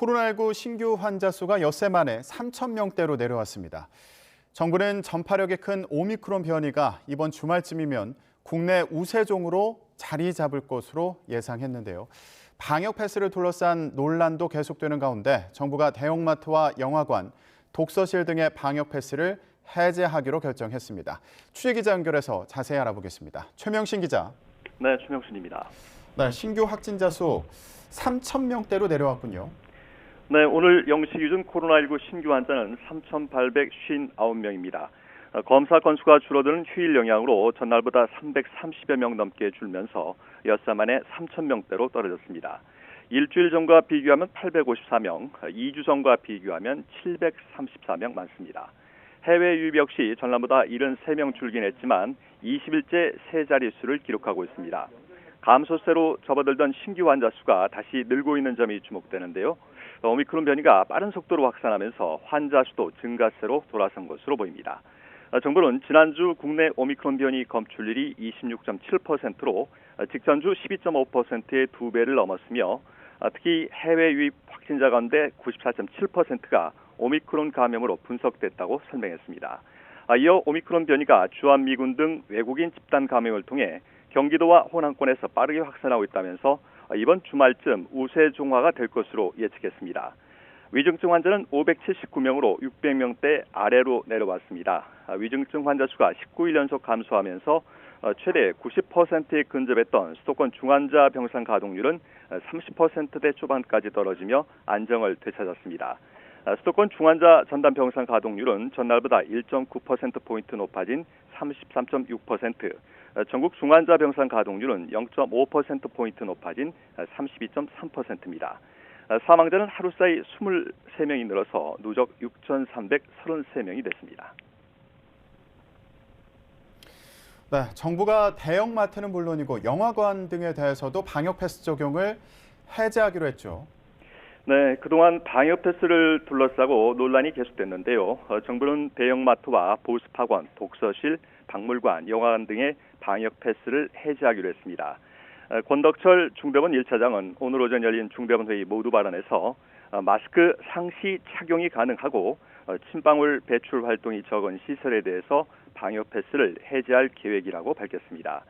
코로나19 신규 환자 수가 엿새 만에 3천 명대로 내려왔습니다. 정부는 전파력이 큰 오미크론 변이가 이번 주말쯤이면 국내 우세종으로 자리 잡을 것으로 예상했는데요. 방역 패스를 둘러싼 논란도 계속되는 가운데 정부가 대형마트와 영화관, 독서실 등의 방역 패스를 해제하기로 결정했습니다. 취재기자 연결해서 자세히 알아보겠습니다. 최명신 기자. 네, 최명신입니다. 네, 신규 확진자 수 3천 명대로 내려왔군요. 네, 오늘 영시 기준 코로나19 신규 환자는 3,859명입니다. 검사 건수가 줄어드는 휴일 영향으로 전날보다 330여 명 넘게 줄면서 엿새 만에 3,000명대로 떨어졌습니다. 일주일 전과 비교하면 854명, 2주 전과 비교하면 734명 많습니다. 해외 유입 역시 전날보다 73명 줄긴 했지만 20일째 세 자릿수를 기록하고 있습니다. 감소세로 접어들던 신규 환자 수가 다시 늘고 있는 점이 주목되는데요. 오미크론 변이가 빠른 속도로 확산하면서 환자 수도 증가세로 돌아선 것으로 보입니다. 정부는 지난주 국내 오미크론 변이 검출률이 26.7%로 직전주 12.5%의 2배를 넘었으며 특히 해외 유입 확진자 가운데 94.7%가 오미크론 감염으로 분석됐다고 설명했습니다. 이어 오미크론 변이가 주한미군 등 외국인 집단 감염을 통해 경기도와 호남권에서 빠르게 확산하고 있다면서 이번 주말쯤 우세 종화가 될 것으로 예측했습니다. 위중증 환자는 579명으로 600명대 아래로 내려왔습니다. 위중증 환자 수가 19일 연속 감소하면서 최대 90%에 근접했던 수도권 중환자 병상 가동률은 30%대 초반까지 떨어지며 안정을 되찾았습니다. 수도권 중환자 전담 병상 가동률은 전날보다 1.9%포인트 높아진 33.6%, 전국 중환자 병상 가동률은 0.5%포인트 높아진 32.3%입니다. 사망자는 하루 사이 23명이 늘어서 누적 6,333명이 됐습니다. 네, 정부가 대형마트는 물론이고 영화관 등에 대해서도 방역 패스 적용을 해제하기로 했죠. 네, 그동안 방역 패스를 둘러싸고 논란이 계속됐는데요. 정부는 대형마트와 보습학원, 독서실, 박물관, 영화관 등의 방역 패스를 해제하기로 했습니다. 권덕철 중대본 1차장은 오늘 오전 열린 중대본 회의 모두 발언에서 마스크 상시 착용이 가능하고 침방울 배출 활동이 적은 시설에 대해서 방역 패스를 해제할 계획이라고 밝혔습니다.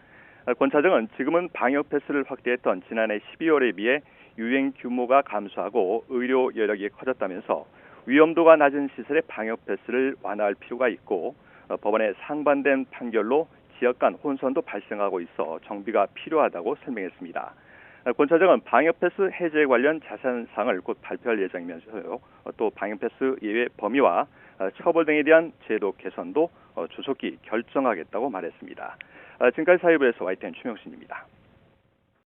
권 차장은 지금은 방역 패스를 확대했던 지난해 12월에 비해 유행 규모가 감소하고 의료 여력이 커졌다면서 위험도가 낮은 시설의 방역 패스를 완화할 필요가 있고 법원의 상반된 판결로 지역 간 혼선도 발생하고 있어 정비가 필요하다고 설명했습니다. 권 차장은 방역 패스 해제 관련 자세한 사항을 곧 발표할 예정이면서요. 또 방역 패스 예외 범위와 처벌 등에 대한 제도 개선도 조속히 결정하겠다고 말했습니다. 지금까지 사회부에서 YTN 최명신입니다.